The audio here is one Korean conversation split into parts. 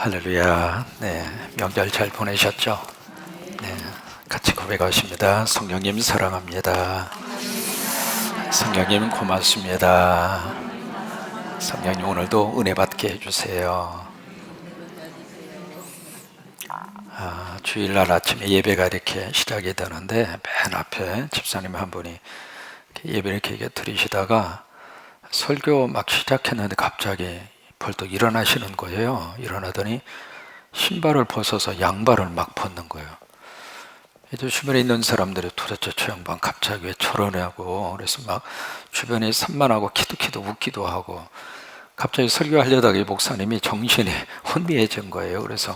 할렐루야. 네, 명절 잘 보내셨죠? 네, 같이 고백하십니다. 성령님 사랑합니다. 성령님 고맙습니다. 성령님 오늘도 은혜 받게 해주세요. 주일날 아침에 예배가 이렇게 시작이 되는데 맨 앞에 집사님 한 분이 예배를 이렇게 드리시다가 설교 막 시작했는데 갑자기 벌떡 일어나시는 거예요. 일어나더니 신발을 벗어서 양발을 막 벗는 거예요. 이제 주변에 있는 사람들이 도대체 저 양반 갑자기 왜 저러냐고, 그래서 막 주변에 산만하고 키득키득 웃기도 하고, 갑자기 설교하려다가 이 목사님이 정신이 혼미해진 거예요. 그래서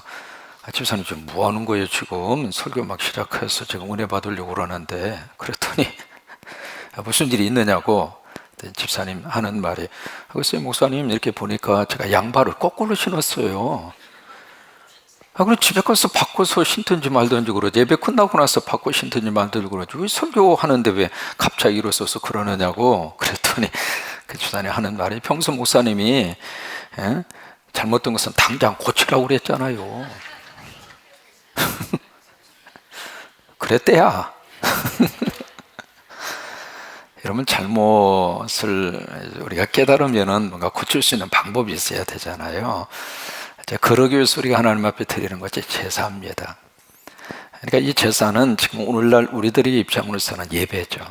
집사님 지금 뭐 하는 거예요? 지금 설교 막 시작해서 지금 은혜 받으려고 그러는데, 그랬더니 무슨 일이 있느냐고 집사님 하는 말이, 글쎄요 목사님 이렇게 보니까 제가 양발을 거꾸로 신었어요. 그럼 집에 가서 바꿔서 신든지 말든지 그러지, 예배 끝나고 나서 바꿔 신든지 말든지 그러지, 왜 설교하는데 왜 갑자기 일어서서 그러느냐고. 그랬더니 그 집사님 하는 말이, 평소 목사님이 잘못된 것은 당장 고치라고 그랬잖아요. 그랬대야. 여러분, 잘못을 우리가 깨달으면 뭔가 고칠 수 있는 방법이 있어야 되잖아요. 그러기 위해서 우리가 하나님 앞에 드리는 것이 제사입니다. 그러니까 이 제사는 지금 오늘날 우리들의 입장으로서는 예배죠.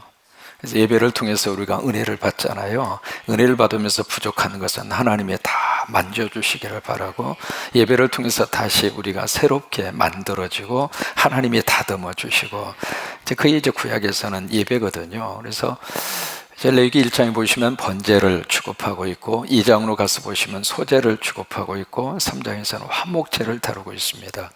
그래서 예배를 통해서 우리가 은혜를 받잖아요. 은혜를 받으면서 부족한 것은 하나님이 다 만져주시기를 바라고, 예배를 통해서 다시 우리가 새롭게 만들어지고 하나님이 다듬어 주시고, 그게 이제 구약에서는 예배거든요. 그래서 이제 레위기 1장에 보시면 번제를 취급하고 있고, 2장으로 가서 보시면 소제를 취급하고 있고, 3장에서는 화목제를 다루고 있습니다.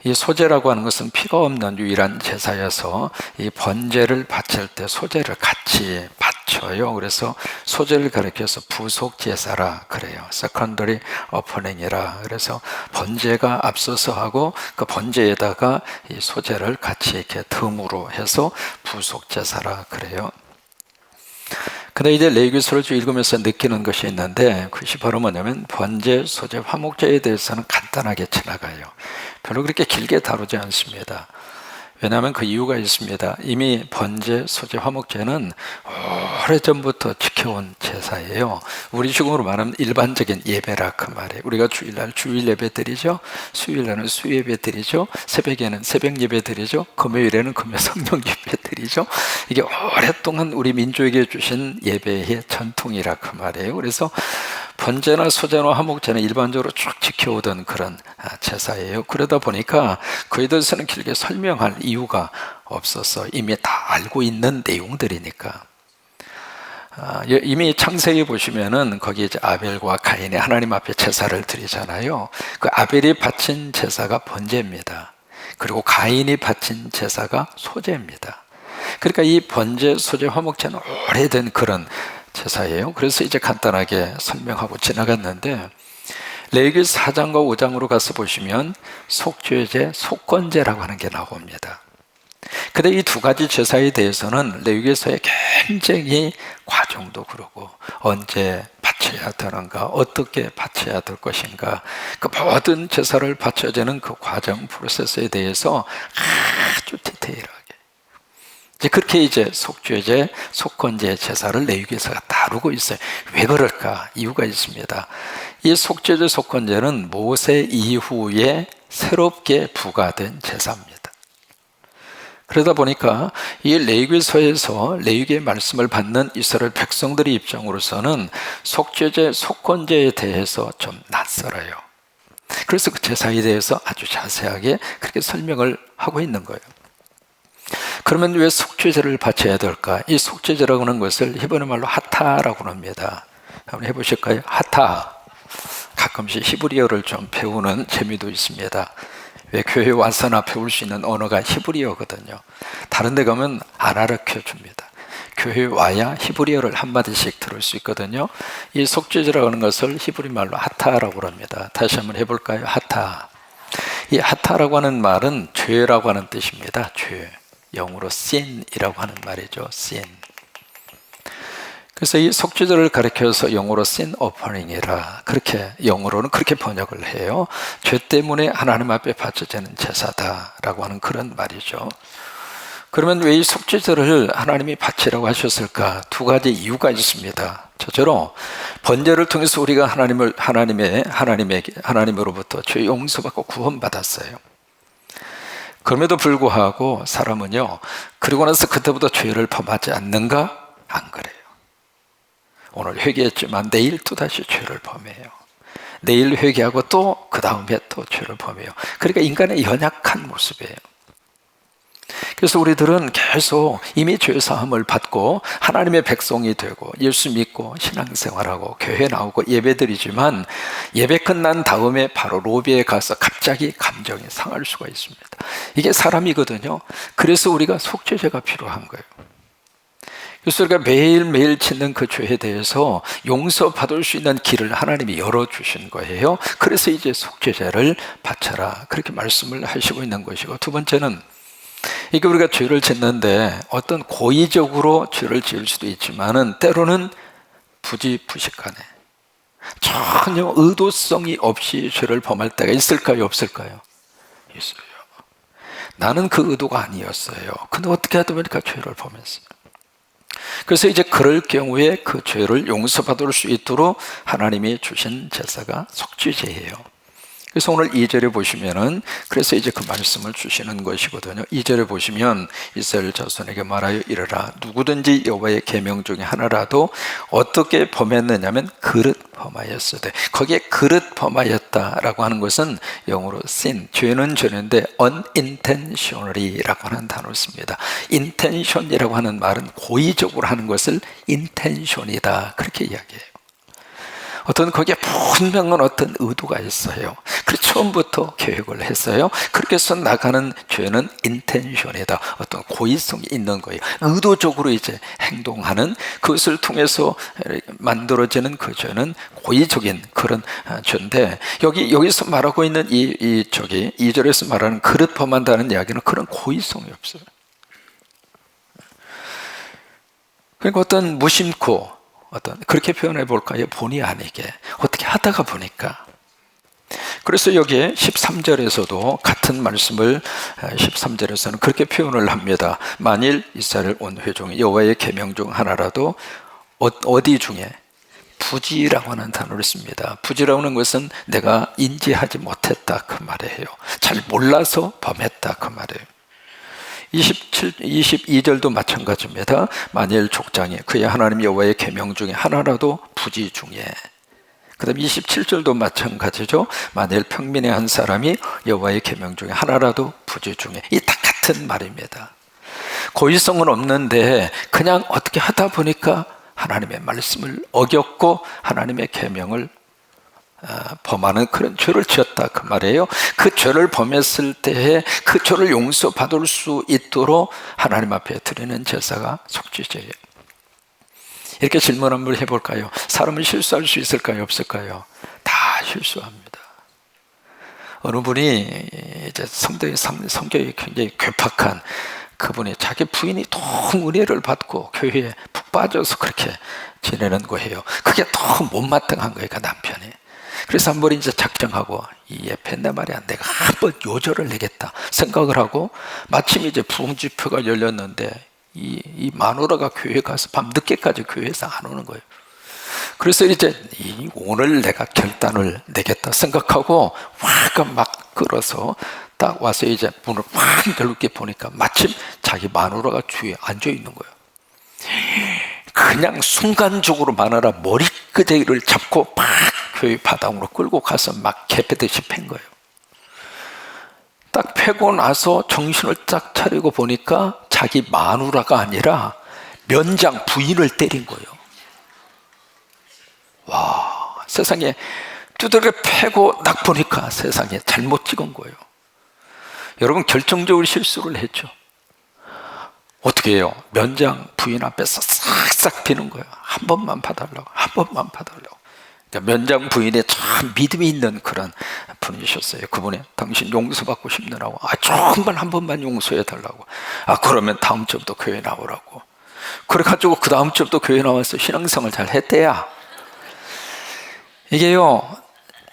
이 소제라고 하는 것은 피가 없는 유일한 제사여서 이 번제를 바칠 때 소제를 같이 바쳐요. 그래서 소제를 가리켜서 부속 제사라 그래요. 세컨더리 어퍼닝이라. 그래서 번제가 앞서서 하고 그 번제에다가 이 소제를 같이 이렇게 덤으로 해서 부속 제사라 그래요. 근데 이제 레위기서를 좀 읽으면서 느끼는 것이 있는데, 그것이 바로 뭐냐면 번제, 소제, 화목제에 대해서는 간단하게 지나가요. 별로 그렇게 길게 다루지 않습니다. 왜냐하면 그 이유가 있습니다. 이미 번제, 소제, 화목제는 오래전부터 지켜온 제사예요. 우리 식으로 말하면 일반적인 예배라 그 말이에요. 우리가 주일날 주일 예배 드리죠. 수요일날은 수요 예배 드리죠. 새벽에는 새벽 예배 드리죠. 금요일에는 금요 성령 예배 드리죠. 이게 오랫동안 우리 민족에게 주신 예배의 전통이라 그 말이에요. 그래서 번제나 소제나 화목제는 일반적으로 쭉 지켜오던 그런 제사예요. 그러다 보니까 그에 대해서는 길게 설명할 이유가 없어서 이미 다 알고 있는 내용들이니까. 이미 창세기 보시면은 거기 이제 아벨과 가인이 하나님 앞에 제사를 드리잖아요. 그 아벨이 바친 제사가 번제입니다. 그리고 가인이 바친 제사가 소제입니다. 그러니까 이 번제, 소제, 화목제는 오래된 그런 제사예요. 그래서 이제 간단하게 설명하고 지나갔는데, 레위기 4장과 5장으로 가서 보시면 속죄제, 속건제라고 하는 게 나옵니다. 근데 이 두 가지 제사에 대해서는 레위기서에 굉장히 과정도 그러고, 언제 바쳐야 되는가, 어떻게 바쳐야 될 것인가, 그 모든 제사를 바쳐지는 그 과정, 프로세스에 대해서 아주 디테일하게, 이제 그렇게 이제 속죄제, 속건제 제사를 레위기서가 다루고 있어요. 왜 그럴까? 이유가 있습니다. 이 속죄제, 속건제는 모세 이후에 새롭게 부과된 제사입니다. 그러다 보니까 이 레위기서에서 레위기의 말씀을 받는 이스라엘 백성들의 입장으로서는 속죄제, 속건제에 대해서 좀 낯설어요. 그래서 그 제사에 대해서 아주 자세하게 그렇게 설명을 하고 있는 거예요. 그러면 왜 속죄제를 바쳐야 될까? 이 속죄제라고 하는 것을 히브리 말로 하타라고 합니다. 한번 해보실까요? 하타. 가끔씩 히브리어를 좀 배우는 재미도 있습니다. 왜 교회 와서나 배울 수 있는 언어가 히브리어거든요. 다른 데 가면 안 가르쳐 줍니다. 교회 와야 히브리어를 한마디씩 들을 수 있거든요. 이 속죄제라고 하는 것을 히브리 말로 하타라고 합니다. 다시 한번 해볼까요? 하타. 이 하타라고 하는 말은 죄라고 하는 뜻입니다. 죄. 영어로 sin이라고 하는 말이죠. sin. 그래서 이 속죄제를 가리켜서 영어로 sin offering이라, 그렇게 영어로는 그렇게 번역을 해요. 죄 때문에 하나님 앞에 바쳐지는 제사다라고 하는 그런 말이죠. 그러면 왜 이 속죄제를 하나님이 바치라고 하셨을까? 두 가지 이유가 있습니다. 첫째로 번제를 통해서 우리가 하나님으로부터 죄 용서받고 구원받았어요. 그럼에도 불구하고 사람은요, 그리고 나서 그때부터 죄를 범하지 않는가? 안 그래요. 오늘 회개했지만 내일 또다시 죄를 범해요. 내일 회개하고 또 그 다음에 또 죄를 범해요. 그러니까 인간의 연약한 모습이에요. 그래서 우리들은 계속 이미 죄사함을 받고 하나님의 백성이 되고 예수 믿고 신앙생활하고 교회 나오고 예배드리지만, 예배 끝난 다음에 바로 로비에 가서 갑자기 감정이 상할 수가 있습니다. 이게 사람이거든요. 그래서 우리가 속죄제가 필요한 거예요. 그래서 우리가 매일매일 짓는 그 죄에 대해서 용서받을 수 있는 길을 하나님이 열어주신 거예요. 그래서 이제 속죄제를 바쳐라, 그렇게 말씀을 하시고 있는 것이고, 두 번째는 이게 우리가 죄를 짓는데 어떤 고의적으로 죄를 지을 수도 있지만은 때로는 부지부식간에 전혀 의도성이 없이 죄를 범할 때가 있을까요, 없을까요? 있어요. 나는 그 의도가 아니었어요. 근데 어떻게 하다 보니까 죄를 범했어요. 그래서 이제 그럴 경우에 그 죄를 용서받을 수 있도록 하나님이 주신 제사가 속죄제예요. 그래서 오늘 2절에 보시면은, 그래서 이제 그 말씀을 주시는 것이거든요. 2절에 보시면 이스라엘 자손에게 말하여 이르라, 누구든지 여호와의 계명 중에 하나라도 어떻게 범했느냐면 그릇 범하였으되, 거기에 그릇 범하였다라고 하는 것은 영어로 sin, 죄는 죄인데 unintentionally라고 하는 단어를 씁니다. intention이라고 하는 말은 고의적으로 하는 것을 intention이다, 그렇게 이야기해요. 어떤 거기에 분명한 어떤 의도가 있어요. 그래서 처음부터 계획을 했어요. 그렇게 해서 나가는 죄는 인텐션이다, 어떤 고의성이 있는 거예요. 의도적으로 이제 행동하는, 그것을 통해서 만들어지는 그 죄는 고의적인 그런 죄인데, 여기서 말하고 있는 이 2절에서 말하는 그릇 범한다는 이야기는 그런 고의성이 없어요. 그러니까 어떤 무심코, 그렇게 표현해 볼까요? 본의 아니게 어떻게 하다가 보니까. 그래서 여기에 13절에서도 같은 말씀을 13절에서는 그렇게 표현을 합니다. 만일 이스라엘 온 회중이 여호와의 계명 중 하나라도 어디 중에, 부지라고 하는 단어를 씁니다. 부지라고 하는 것은 내가 인지하지 못했다, 그 말이에요. 잘 몰라서 범했다, 그 말이에요. 22절도 마찬가지입니다. 만일 족장이 그의 하나님 여호와의 계명 중에 하나라도 부지 중에, 그 다음 27절도 마찬가지죠. 만일 평민의 한 사람이 여호와의 계명 중에 하나라도 부지 중에, 이 다 같은 말입니다. 고의성은 없는데 그냥 어떻게 하다 보니까 하나님의 말씀을 어겼고 하나님의 계명을 범하는 그런 죄를 지었다, 그 말이에요. 그 죄를 범했을 때에 그 죄를 용서받을 수 있도록 하나님 앞에 드리는 제사가 속죄제예요. 이렇게 질문 한번 해볼까요? 사람은 실수할 수 있을까요, 없을까요? 다 실수합니다. 어느 분이 이제 성격이 굉장히 괴팍한 그분이, 자기 부인이 너무 은혜를 받고 교회에 푹 빠져서 그렇게 지내는 거예요. 그게 너무 못마땅한 거예요, 그 남편이. 그래서 한 번 이제 작정하고, 이 예편내 말이야, 내가 한번 요절을 내겠다 생각을 하고, 마침 이제 부흥지표가 열렸는데 이 마누라가 교회 가서 밤 늦게까지 교회에서 안 오는 거예요. 그래서 이제 오늘 내가 결단을 내겠다 생각하고 화가 막 끌어서 딱 와서 이제 문을 확 열게 보니까 마침 자기 마누라가 뒤에 앉아 있는 거예요. 그냥 순간적으로 마누라 머리끄댕이를 잡고 막 교회 바닥으로 끌고 가서 막 개패듯이 팬 거예요. 딱 패고 나서 정신을 딱 차리고 보니까 자기 마누라가 아니라 면장 부인을 때린 거예요. 와, 세상에 두들겨 패고 딱 보니까 세상에 잘못 찍은 거예요. 여러분, 결정적으로 실수를 했죠. 어떻게 해요? 면장 부인 앞에서 싹싹 비는 거예요. 한 번만 봐달라고, 한 번만 봐달라고. 그러니까 면장 부인의 참 믿음이 있는 그런 분이셨어요. 그분이 당신 용서받고 싶느라고, 정말 한 번만 용서해 달라고. 그러면 다음 주부터 교회 나오라고. 그래가지고 그 다음 주부터 교회 나와서 신앙생활 잘 했대야. 이게요,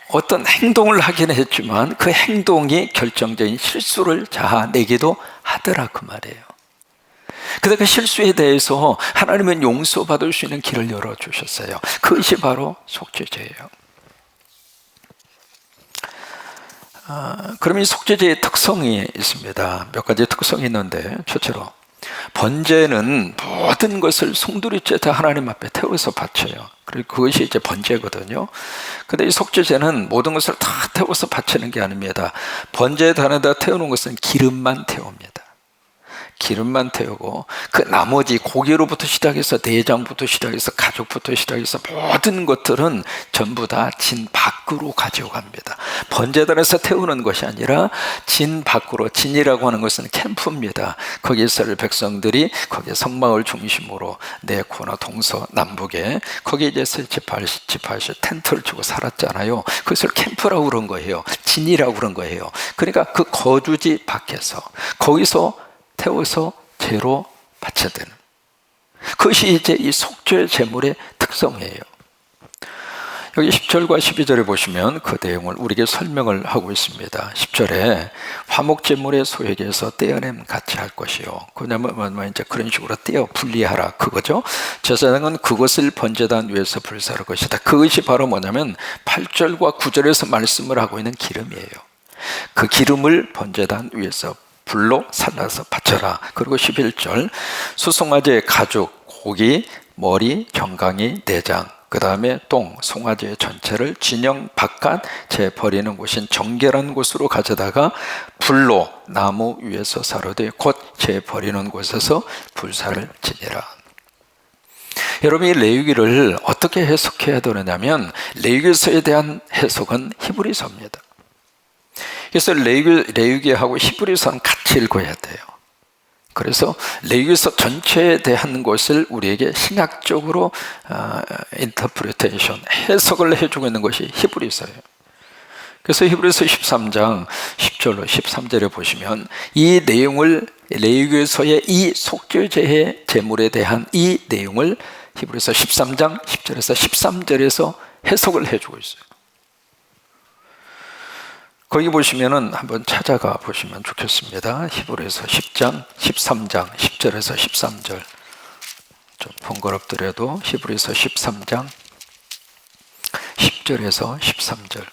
어떤 행동을 하긴 했지만 그 행동이 결정적인 실수를 자아내기도 하더라 그 말이에요. 그래서 그 실수에 대해서 하나님은 용서받을 수 있는 길을 열어주셨어요. 그것이 바로 속죄제예요. 그럼 이 속죄제의 특성이 있습니다. 몇 가지 특성이 있는데, 첫째로 번제는 모든 것을 송두리째 다 하나님 앞에 태워서 바쳐요. 그리고 그것이 이제 번제거든요. 근데 이 속죄제는 모든 것을 다 태워서 바치는 게 아닙니다. 번제에 단에다 태우는 것은 기름만 태웁니다. 기름만 태우고 그 나머지 고기로부터 시작해서 내장부터 시작해서 가죽부터 시작해서 모든 것들은 전부 다 진 밖으로 가져갑니다. 번제단에서 태우는 것이 아니라 진 밖으로, 진이라고 하는 것은 캠프입니다. 거기에 있을 백성들이 거기에 성막을 중심으로 네코나 동서남북에 거기에 이제 세 지파씩 텐트를 치고 살았잖아요. 그것을 캠프라고 그런 거예요. 진이라고 그런 거예요. 그러니까 그 거주지 밖에서 거기서 태워서 제로 바쳐야 되는, 그것이 이제 이 속죄 제물의 특성이에요. 여기 10절과 12절에 보시면 그 내용을 우리에게 설명을 하고 있습니다. 10절에 화목제물의 소액에서 떼어냄 같이 할 것이요. 그냐면 이제 그런 식으로 떼어 분리하라 그거죠. 제사장은 그것을 번제단 위에서 불사를 것이다. 그것이 바로 뭐냐면 8절과 9절에서 말씀을 하고 있는 기름이에요. 그 기름을 번제단 위에서 불로 살라서 바쳐라. 그리고 11절 수송아지의 가죽, 고기, 머리, 정강이, 내장, 그 다음에 똥, 송아지의 전체를 진영 바깥 재 버리는 곳인 정결한 곳으로 가져다가 불로 나무 위에서 사르되 곧 재 버리는 곳에서 불사를 지니라. 여러분, 이 레위기를 어떻게 해석해야 되느냐면 레위기서에 대한 해석은 히브리서입니다. 그래서 레위기하고 히브리서는 같이 읽어야 돼요. 그래서 레위기서 전체에 대한 것을 우리에게 신학적으로 인터프리테이션, 해석을 해주고 있는 것이 히브리서예요. 그래서 히브리서 13장 10절로 13절에 보시면 이 내용을, 레위기서의 이 속죄제의 제물에 대한 이 내용을 히브리서 13장 10절에서 13절에서 해석을 해주고 있어요. 거기 보시면은 한번 찾아가 보시면 좋겠습니다. 히브리서 10장 13장 10절에서 13절. 좀 번거롭더라도 히브리서 13장 10절에서 13절.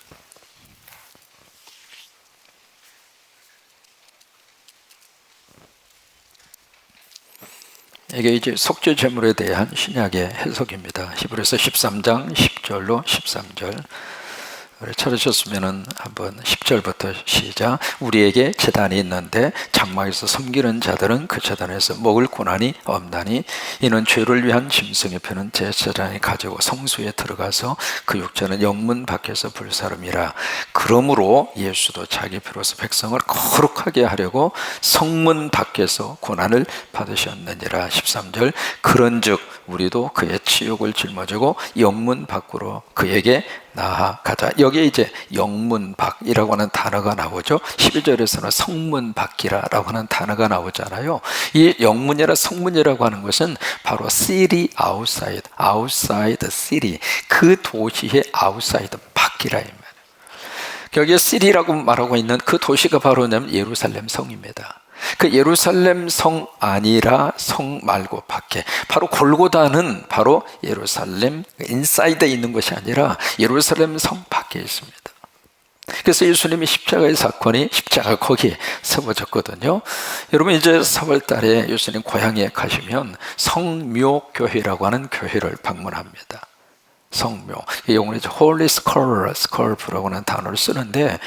이게 이제 속죄 제물에 대한 신약의 해석입니다. 히브리서 13장 10절로 13절. 찾으셨으면 한번 10절부터 시작. 우리에게 제단이 있는데 장막에서 섬기는 자들은 그 제단에서 먹을 고난이 없나니 이는 죄를 위한 짐승의 피는 제사장이 가지고 성소에 들어가서 그 육체는 영문 밖에서 불사름이라. 그러므로 예수도 자기 피로서 백성을 거룩하게 하려고 성문 밖에서 고난을 받으셨느니라. 13절 그런즉 우리도 그의 치욕을 짊어지고 영문 밖으로 그에게 나아가자. 여기에 이제 영문 밖이라고 하는 단어가 나오죠. 12절에서는 성문 밖이라고 하는 단어가 나오잖아요. 이 영문이라 성문이라고 하는 것은 바로 city outside, outside city, 그 도시의 outside 밖이라 이 말이에요. 여기에 city라고 말하고 있는 그 도시가 바로 예루살렘 성입니다. 그 예루살렘 성 아니라 성 말고 밖에, 바로 골고다는 바로 예루살렘 인사이드에 있는 것이 아니라 예루살렘 성 밖에 있습니다. 그래서 예수님의 십자가의 사건이 십자가 거기에 세워졌거든요. 여러분, 이제 4월 달에 예수님 고향에 가시면 성묘교회라고 하는 교회를 방문합니다. 성묘, 이 용어는 Holy Sculpture라고 하는 단어를 쓰는데,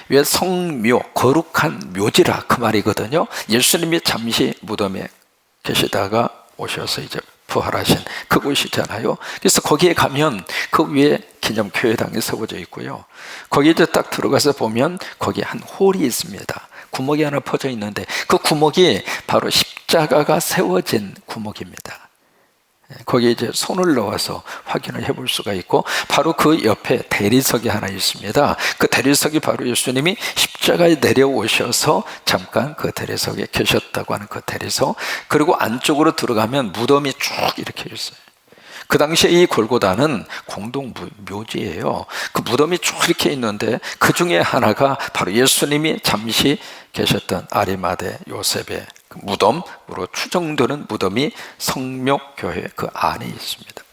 왜 성묘, 거룩한 묘지라 그 말이거든요. 예수님이 잠시 무덤에 계시다가 오셔서 이제 부활하신 그곳이잖아요. 그래서 거기에 가면 그 위에 기념교회당이 세워져 있고요. 거기에 이제 딱 들어가서 보면 거기에 한 홀이 있습니다. 구멍이 하나 퍼져 있는데 그 구멍이 바로 십자가가 세워진 구멍입니다. 거기에 이제 손을 넣어서 확인을 해볼 수가 있고, 바로 그 옆에 대리석이 하나 있습니다. 그 대리석이 바로 예수님이 십자가에 내려오셔서 잠깐 그 대리석에 계셨다고 하는 그 대리석. 그리고 안쪽으로 들어가면 무덤이 쭉 이렇게 있어요. 그 당시에 이 골고다는 공동 묘지예요. 그 무덤이 쭉 이렇게 있는데 그 중에 하나가 바로 예수님이 잠시 계셨던 아리마대 요셉의 그 무덤으로 추정되는 무덤이 성묘교회 그 안에 있습니다.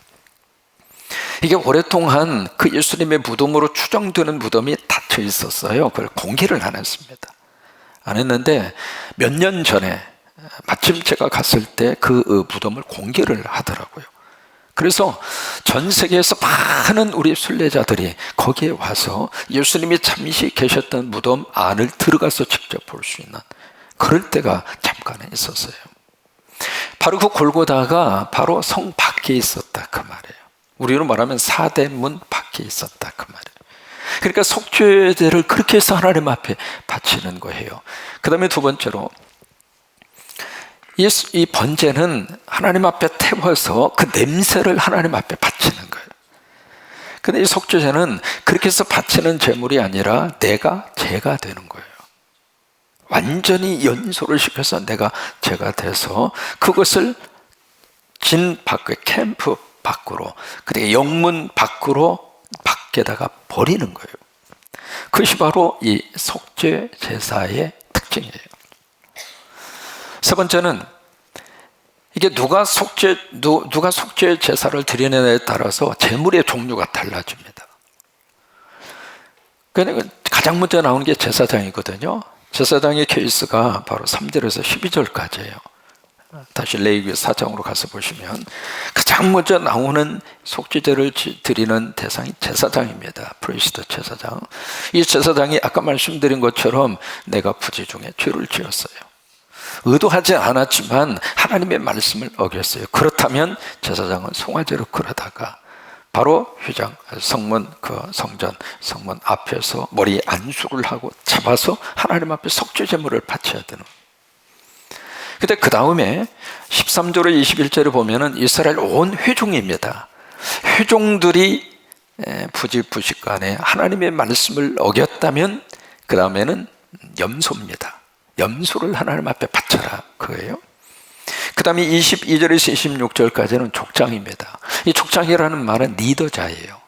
이게 오랫동안 그 예수님의 무덤으로 추정되는 무덤이 닫혀 있었어요. 그걸 공개를 안 했습니다. 안 했는데 몇 년 전에 마침 제가 갔을 때 그 무덤을 공개를 하더라고요. 그래서 전 세계에서 많은 우리 순례자들이 거기에 와서 예수님이 잠시 계셨던 무덤 안을 들어가서 직접 볼 수 있는 그럴 때가 잠깐 있었어요. 바로 그 골고다가 바로 성 밖에 있었다 그 말이에요. 우리로 말하면 사대문 밖에 있었다 그 말이에요. 그러니까 속죄제를 그렇게 해서 하나님 앞에 바치는 거예요. 그 다음에 두 번째로 이 번제는 하나님 앞에 태워서 그 냄새를 하나님 앞에 바치는 거예요. 근데 이 속죄제는 그렇게 해서 바치는 제물이 아니라 내가 제가 되는 거예요. 완전히 연소를 시켜서 내가 제가 돼서 그것을 진 밖에 캠프 밖으로, 그리고 영문 밖에다가 버리는 거예요. 그것이 바로 이 속죄 제사의 특징이에요. 세 번째는 이게 누가 속죄 제사를 드리느냐에 따라서 제물의 종류가 달라집니다. 그러니까 가장 먼저 나오는 게 제사장이거든요. 제사장의 케이스가 바로 3절에서 12절까지예요. 다시 레위기 4장으로 가서 보시면 가장 먼저 나오는 속죄제를 드리는 대상이 제사장입니다. 프리스트 제사장. 이 제사장이 아까 말씀드린 것처럼 내가 부지 중에 죄를 지었어요. 의도하지 않았지만 하나님의 말씀을 어겼어요. 그렇다면 제사장은 송아지로 끌어다가 바로 휘장 성문 성문 앞에서 머리에 안수를 하고 잡아서 하나님 앞에 속죄 제물을 바쳐야 되는. 근데 그 다음에 13절에 21절에 보면은 이스라엘 온 회중입니다. 회중들이 부지부식간에 하나님의 말씀을 어겼다면 그 다음에는 염소입니다. 염소를 하나님 앞에 바쳐라 그거예요. 그 다음에 22절에서 26절까지는 족장입니다. 이 족장이라는 말은 리더자예요.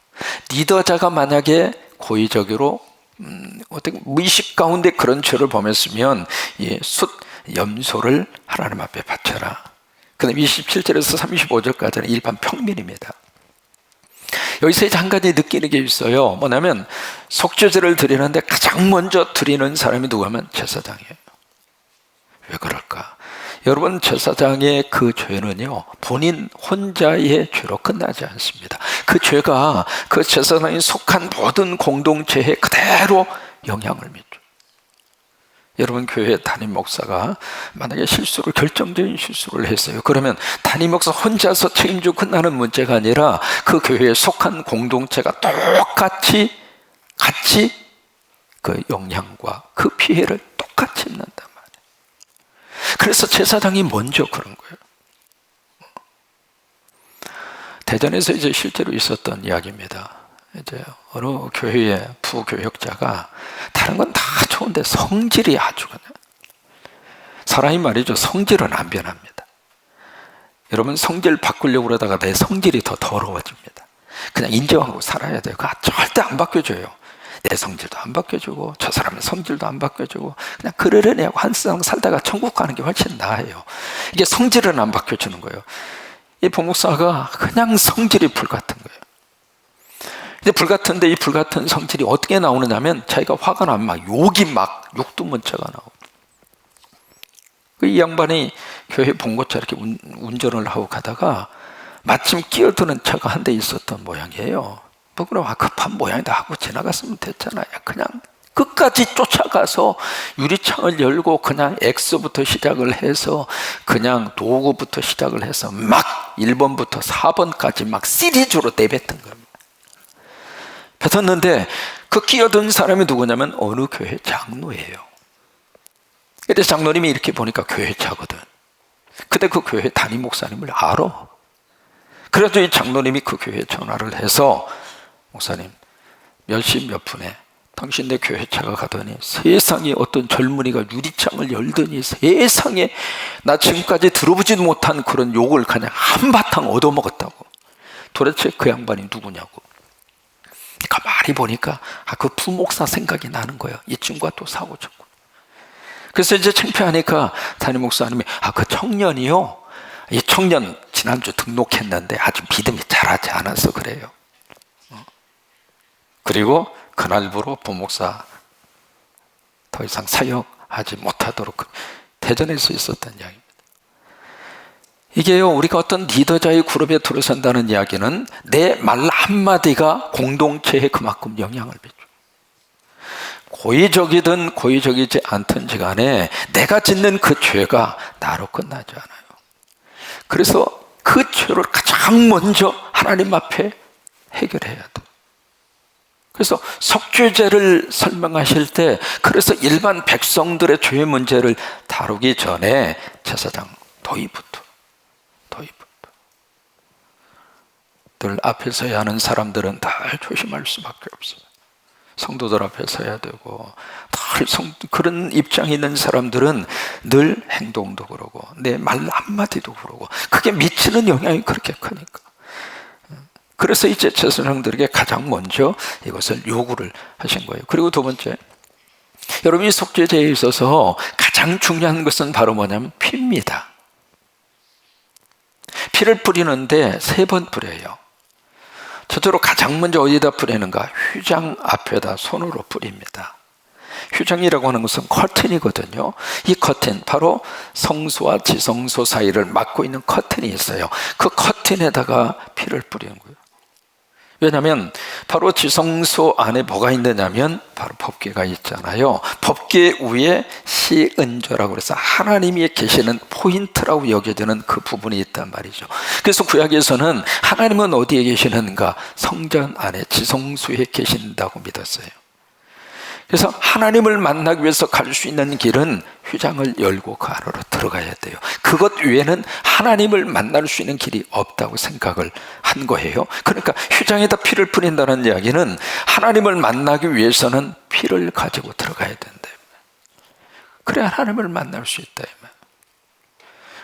리더자가 만약에 고의적으로 어떻게 무의식 가운데 그런 죄를 범했으면 이 염소를 하나님 앞에 바쳐라. 그 다음에 27절에서 35절까지는 일반 평민입니다. 여기서 이제 한 가지 느끼는 게 있어요. 뭐냐면 속죄제를 드리는데 가장 먼저 드리는 사람이 누구냐면 제사장이에요. 왜 그럴까? 여러분, 제사장의 그 죄는요, 본인 혼자의 죄로 끝나지 않습니다. 그 죄가 그 제사장이 속한 모든 공동체에 그대로 영향을 미쳐. 여러분, 교회 담임 목사가 만약에 결정적인 실수를 했어요. 그러면 담임 목사 혼자서 책임지고 끝나는 문제가 아니라 그 교회에 속한 공동체가 똑같이 같이 그 영향과 그 피해를 똑같이 입는단 말이에요. 그래서 제사장이 먼저 그런 거예요. 대전에서 이제 실제로 있었던 이야기입니다. 이제 어느 교회의 부교역자가 다른 건 다 좋은데 성질이 아주 그냥, 사람이 말이죠, 성질은 안 변합니다. 여러분, 성질 바꾸려고 그러다가 내 성질이 더 더러워집니다. 그냥 인정하고 살아야 돼요. 그거 절대 안 바뀌어줘요. 내 성질도 안 바뀌어주고 저 사람의 성질도 안 바뀌어주고 그냥 그러려니 하고 한 세상 살다가 천국 가는 게 훨씬 나아요. 이게 성질은 안 바뀌어주는 거예요. 이 부목사가 그냥 성질이 불같은 거예요. 이제 불같은데 이 불같은 성질이 어떻게 나오느냐면 자기가 화가 나면 막 욕두문자가 나오고, 이 양반이 교회 본고차 이렇게 운전을 하고 가다가 마침 끼어드는 차가 한 대 있었던 모양이에요. 뭐 그럼 급한 모양이다 하고 지나갔으면 됐잖아요. 그냥 끝까지 쫓아가서 유리창을 열고 그냥 X부터 시작을 해서 그냥 도구부터 시작을 해서 막 1번부터 4번까지 막 시리즈로 내뱉은 겁니다. 뱉었는데 그 끼어든 사람이 누구냐면 어느 교회 장로예요. 근데 장로님이 이렇게 보니까 교회 차거든. 근데 그 교회 담임 목사님을 알아. 그래도 이 장로님이 그 교회에 전화를 해서 목사님 몇 시 몇 분에 당신네 교회 차가 가더니 세상에 어떤 젊은이가 유리창을 열더니 세상에 나 지금까지 들어보지도 못한 그런 욕을 그냥 한바탕 얻어먹었다고. 도대체 그 양반이 누구냐고. 가만히 보니까 그 부목사 생각이 나는 거예요. 이 친구가 또 사고 쳤고. 그래서 이제 창피하니까 담임 목사님이 그 청년이요, 이 청년 지난주 등록했는데 아주 믿음이 잘하지 않아서 그래요. 그리고 그날부로 부목사 더 이상 사역하지 못하도록 대전에서 있었던 이야기입니다. 이게요, 우리가 어떤 리더자의 그룹에 들어선다는 이야기는 내 말 한마디가 공동체에 그만큼 영향을 미쳐. 고의적이든 고의적이지 않든지 간에 내가 짓는 그 죄가 나로 끝나지 않아요. 그래서 그 죄를 가장 먼저 하나님 앞에 해결해야 돼. 그래서 속죄죄를 설명하실 때, 그래서 일반 백성들의 죄 문제를 다루기 전에 제사장 도의부터 늘 앞에 서야 하는 사람들은 늘 조심할 수밖에 없어요. 성도들 앞에 서야 되고, 늘 그런 입장에 있는 사람들은 늘 행동도 그러고 내 말 한마디도 그러고, 그게 미치는 영향이 그렇게 크니까. 그래서 이제 제사장들에게 가장 먼저 이것을 요구를 하신 거예요. 그리고 두 번째, 여러분이 속죄제에 있어서 가장 중요한 것은 바로 뭐냐면 피입니다. 피를 뿌리는데 3번 뿌려요. 첫째로 가장 먼저 어디다 뿌리는가? 휘장 앞에다 손으로 뿌립니다. 휘장이라고 하는 것은 커튼이거든요. 이 커튼, 바로 성소와 지성소 사이를 막고 있는 커튼이 있어요. 그 커튼에다가 피를 뿌리는 거예요. 왜냐하면 바로 지성소 안에 뭐가 있느냐면 바로 법궤가 있잖아요. 법궤 위에 시은조라고 해서 하나님이 계시는 포인트라고 여겨지는 그 부분이 있단 말이죠. 그래서 구약에서는 하나님은 어디에 계시는가? 성전 안에 지성소에 계신다고 믿었어요. 그래서 하나님을 만나기 위해서 갈 수 있는 길은 휘장을 열고 그 안으로 들어가야 돼요. 그것 외에는 하나님을 만날 수 있는 길이 없다고 생각을 한 거예요. 그러니까 휘장에다 피를 뿌린다는 이야기는 하나님을 만나기 위해서는 피를 가지고 들어가야 된다. 그래야 하나님을 만날 수 있다.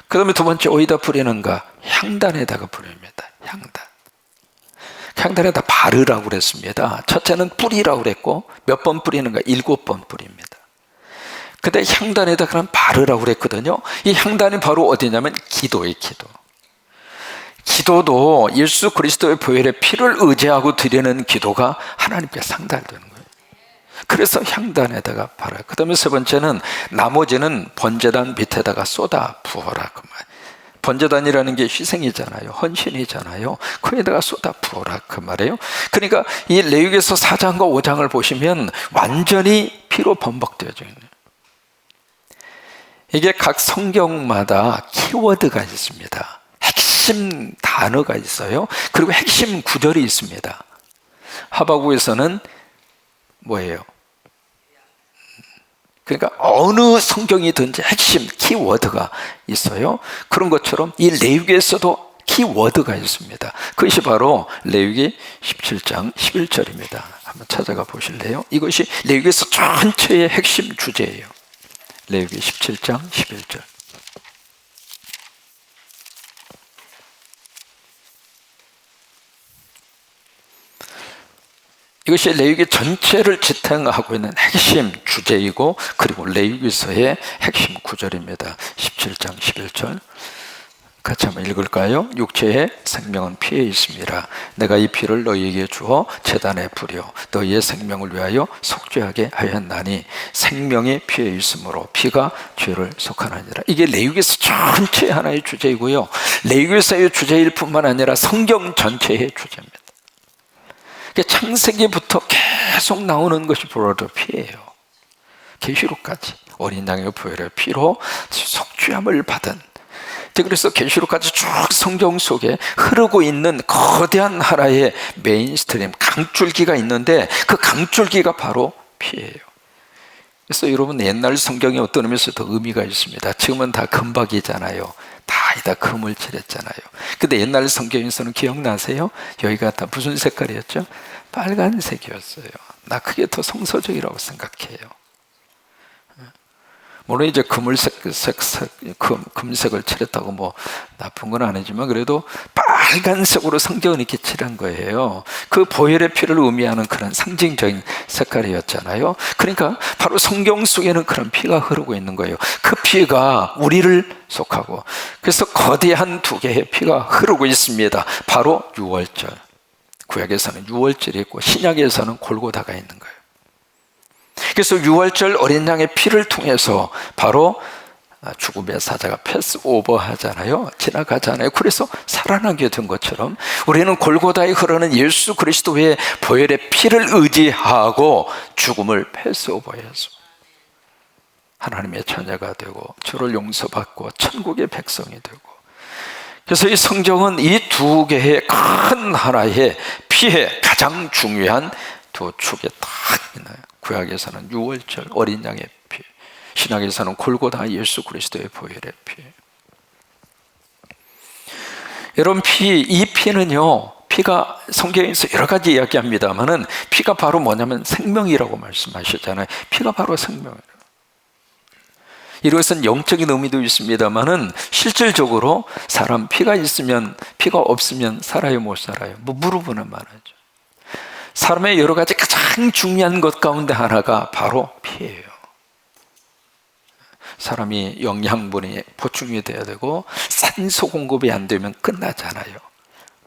그 다음에 두 번째, 어디다 뿌리는가? 향단에다가 뿌립니다. 향단. 향단에다 바르라고 그랬습니다. 첫째는 뿌리라고 그랬고, 몇 번 뿌리는가? 7번 뿌립니다. 근데 향단에다 그럼 바르라고 그랬거든요. 이 향단이 바로 어디냐면 기도의 기도. 기도도 예수 그리스도의 보혈의 피를 의지하고 드리는 기도가 하나님께 상달되는 거예요. 그래서 향단에다가 바라요. 그 다음에 세 번째는 나머지는 번제단 밑에다가 쏟아 부어라 그 말. 번제단이라는 게 희생이잖아요. 헌신이잖아요. 거기다가 쏟아 부어라 그 말이에요. 그러니까 이 레위기서 4장과 5장을 보시면 완전히 피로 범벅되어져 있네요. 이게 각 성경마다 키워드가 있습니다. 핵심 단어가 있어요. 그리고 핵심 구절이 있습니다. 하박국에서는 뭐예요? 그러니까 어느 성경이든지 핵심 키워드가 있어요. 그런 것처럼 이 레위기에서도 키워드가 있습니다. 그것이 바로 레위기 17장 11절입니다. 한번 찾아가 보실래요? 이것이 레위기에서 전체의 핵심 주제예요. 레위기 17장 11절. 이것이 레위기 전체를 지탱하고 있는 핵심 주제이고, 그리고 레위기서의 핵심 구절입니다. 17장 11절 같이 한번 읽을까요? 육체의 생명은 피에 있습니다. 내가 이 피를 너희에게 주어 제단에 뿌려 너희의 생명을 위하여 속죄하게 하였나니 생명이 피에 있으므로 피가 죄를 속하느니라. 이게 레위기서 전체 하나의 주제이고요, 레위기서의 주제일 뿐만 아니라 성경 전체의 주제입니다. 창세기부터 계속 나오는 것이 바로 피예요. 계시록까지 어린 양의 보혈의 피로 속죄함을 받은, 그래서 계시록까지 쭉 성경 속에 흐르고 있는 거대한 하나의 메인스트림 강줄기가 있는데, 그 강줄기가 바로 피예요. 그래서 여러분, 옛날 성경이 어떤 의미에서 더 의미가 있습니다. 지금은 다 금박이잖아요. 다 금을 칠했잖아요. 근데 옛날 성경에서는 기억나세요? 여기가 다 무슨 색깔이었죠? 빨간색이었어요. 나 그게 더 성서적이라고 생각해요. 물론 이제 금색을 칠했다고 뭐 나쁜 건 아니지만, 그래도 빨간색으로 성경은 이렇게 칠한 거예요. 그 보혈의 피를 의미하는 그런 상징적인 색깔이었잖아요. 그러니까 바로 성경 속에는 그런 피가 흐르고 있는 거예요. 그 피가 우리를 속하고, 그래서 거대한 두 개의 피가 흐르고 있습니다. 바로 유월절. 구약에서는 유월절이 있고 신약에서는 골고다가 있는 거예요. 그래서 유월절 어린 양의 피를 통해서 바로 죽음의 사자가 패스오버 하잖아요. 지나가잖아요. 그래서 살아나게 된 것처럼 우리는 골고다에 흐르는 예수 그리스도의 보혈의 피를 의지하고 죽음을 패스오버해서 하나님의 자녀가 되고 죄를 용서받고 천국의 백성이 되고, 그래서 이 성경은 이 두 개의 큰 하나의 피에 가장 중요한 두 축에 딱 있나요? 구약에서는 유월절 어린 양의 피, 신약에서는 골고다 예수 그리스도의 보혈의 피. 여러분, 이 피는요, 피가 성경에서 여러 가지 이야기합니다만은 피가 바로 뭐냐면 생명이라고 말씀하셨잖아요. 피가 바로 생명이에요. 이것은 영적인 의미도 있습니다만은 실질적으로 사람 피가 있으면, 피가 없으면 살아요, 못 살아요? 뭐 물어보는 말하죠. 사람의 여러 가지 가장 중요한 것 가운데 하나가 바로 피예요. 사람이 영양분이 보충이 돼야 되고 산소 공급이 안 되면 끝나잖아요.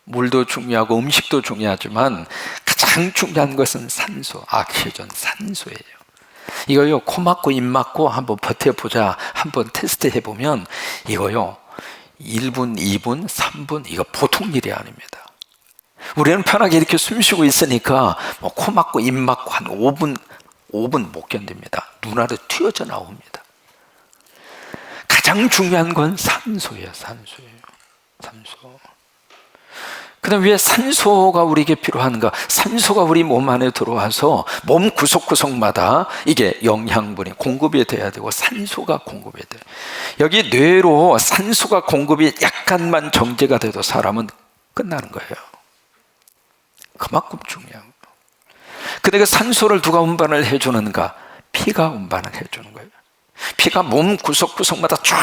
물도 중요하고 음식도 중요하지만 가장 중요한 것은 산소, 옥시전, 산소예요. 이거요, 코 막고 입 막고 한번 버텨보자, 한번 테스트 해보면 이거요 1분, 2분, 3분 이거 보통 일이 아닙니다. 우리는 편하게 이렇게 숨 쉬고 있으니까 뭐 코 막고 입 막고 한 5분 못 견딥니다. 눈 아래 튀어져 나옵니다. 가장 중요한 건 산소예요. 산소. 그 다음 왜 산소가 우리에게 필요한가? 산소가 우리 몸 안에 들어와서 몸 구석구석마다 이게 영양분이 공급이 돼야 되고 산소가 공급이 돼요. 여기 뇌로 산소가 공급이 약간만 정지가 돼도 사람은 끝나는 거예요. 그만큼 중요한 거예요. 근데 그 산소를 누가 운반을 해주는가? 피가 운반을 해주는 거예요. 피가 몸 구석구석마다 쫙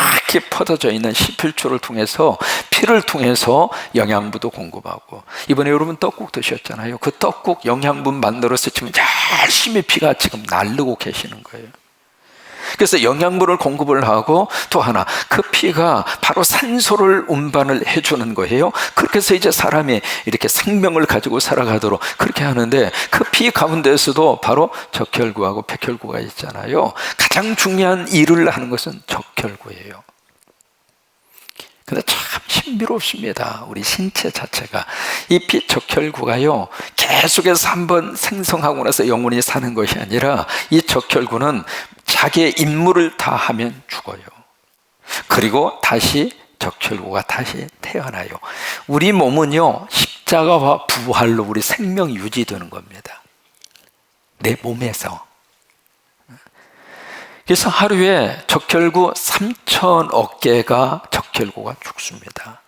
퍼져져 있는 시필초를 통해서, 피를 통해서 영양분도 공급하고, 이번에 여러분 떡국 드셨잖아요. 그 떡국 영양분 만들어서 지금 열심히 피가 지금 나르고 계시는 거예요. 그래서 영양분을 공급을 하고, 또 하나 그 피가 바로 산소를 운반을 해주는 거예요. 그렇게 해서 이제 사람이 이렇게 생명을 가지고 살아가도록 그렇게 하는데, 그 피 가운데서도 바로 적혈구하고 백혈구가 있잖아요. 가장 중요한 일을 하는 것은 적혈구예요. 근데 참 신비롭습니다. 우리 신체 자체가 이 피 적혈구가요 계속해서 한번 생성하고 나서 영원히 사는 것이 아니라, 이 적혈구는 자기의 임무를 다 하면 죽어요. 그리고 다시 적혈구가 다시 태어나요. 우리 몸은요 십자가와 부활로 우리 생명이 유지되는 겁니다. 내 몸에서. 그래서 하루에 적혈구 3,000억 개가 적혈구가 죽습니다.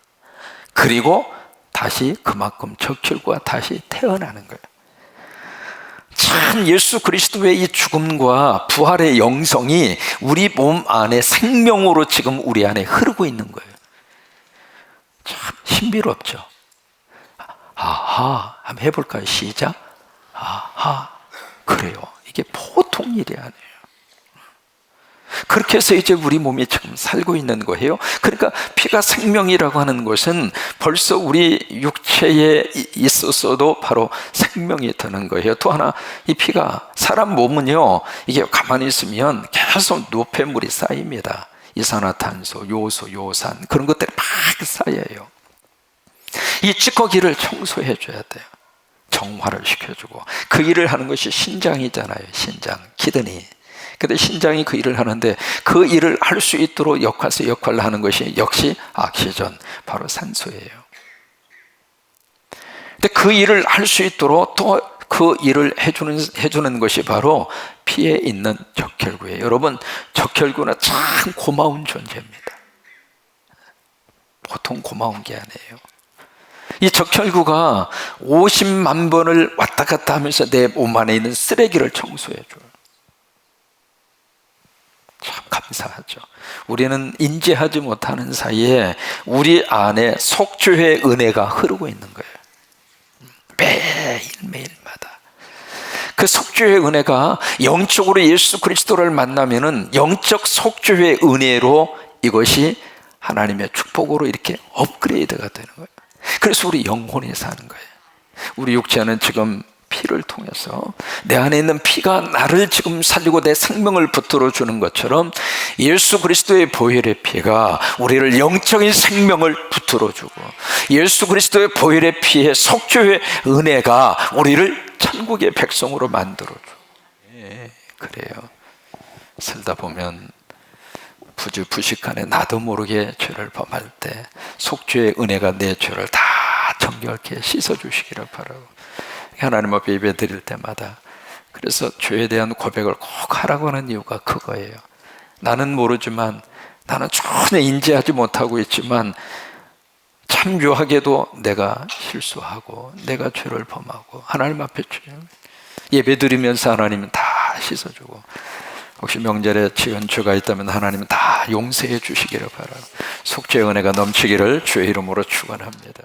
그리고 다시 그만큼 적혈구가 다시 태어나는 거예요. 참 예수 그리스도의 이 죽음과 부활의 영성이 우리 몸 안에 생명으로 지금 우리 안에 흐르고 있는 거예요. 참 신비롭죠. 아하, 한번 해볼까요? 시작. 아하, 그래요. 이게 보통 일이 아니에요. 그렇게 해서 이제 우리 몸이 지금 살고 있는 거예요. 그러니까 피가 생명이라고 하는 것은 벌써 우리 육체에 있었어도 바로 생명이 되는 거예요. 또 하나, 이 피가, 사람 몸은요 이게 가만히 있으면 계속 노폐물이 쌓입니다. 이산화탄소, 요소, 요산, 그런 것들이 막 쌓여요. 이 찌꺼기를 청소해 줘야 돼요. 정화를 시켜주고. 그 일을 하는 것이 신장이잖아요. 신장, 키드니. 근데 신장이 그 일을 하는데, 그 일을 할 수 있도록 역할을 하는 것이 역시 옥시전, 바로 산소예요. 근데 그 일을 할 수 있도록 또 그 일을 해주는 것이 바로 피에 있는 적혈구예요. 여러분, 적혈구는 참 고마운 존재입니다. 보통 고마운 게 아니에요. 이 적혈구가 50만 번을 왔다 갔다 하면서 내 몸 안에 있는 쓰레기를 청소해줘요. 참 감사하죠. 우리는 인지하지 못하는 사이에 우리 안에 속죄의 은혜가 흐르고 있는 거예요. 매일매일마다. 그 속죄의 은혜가 영적으로 예수 그리스도를 만나면은 영적 속죄의 은혜로 이것이 하나님의 축복으로 이렇게 업그레이드가 되는 거예요. 그래서 우리 영혼이 사는 거예요. 우리 육체는 지금 피를 통해서 내 안에 있는 피가 나를 지금 살리고 내 생명을 붙들어 주는 것처럼 예수 그리스도의 보혈의 피가 우리를 영적인 생명을 붙들어 주고 예수 그리스도의 보혈의 피의 속죄의 은혜가 우리를 천국의 백성으로 만들어 줘. 예, 그래요. 살다 보면 부주부식간에 나도 모르게 죄를 범할 때 속죄의 은혜가 내 죄를 다 정결케 씻어주시기를 바라고 하나님 앞에 예배 드릴 때마다 그래서 죄에 대한 고백을 꼭 하라고 하는 이유가 그거예요. 나는 모르지만 나는 전혀 인지하지 못하고 있지만 참 묘하게도 내가 실수하고 내가 죄를 범하고 하나님 앞에 예배 드리면서 하나님은 다 씻어주고 혹시 명절에 지은 죄가 있다면 하나님은 다 용서해 주시기를 바라고 속죄의 은혜가 넘치기를 주의 이름으로 축원합니다.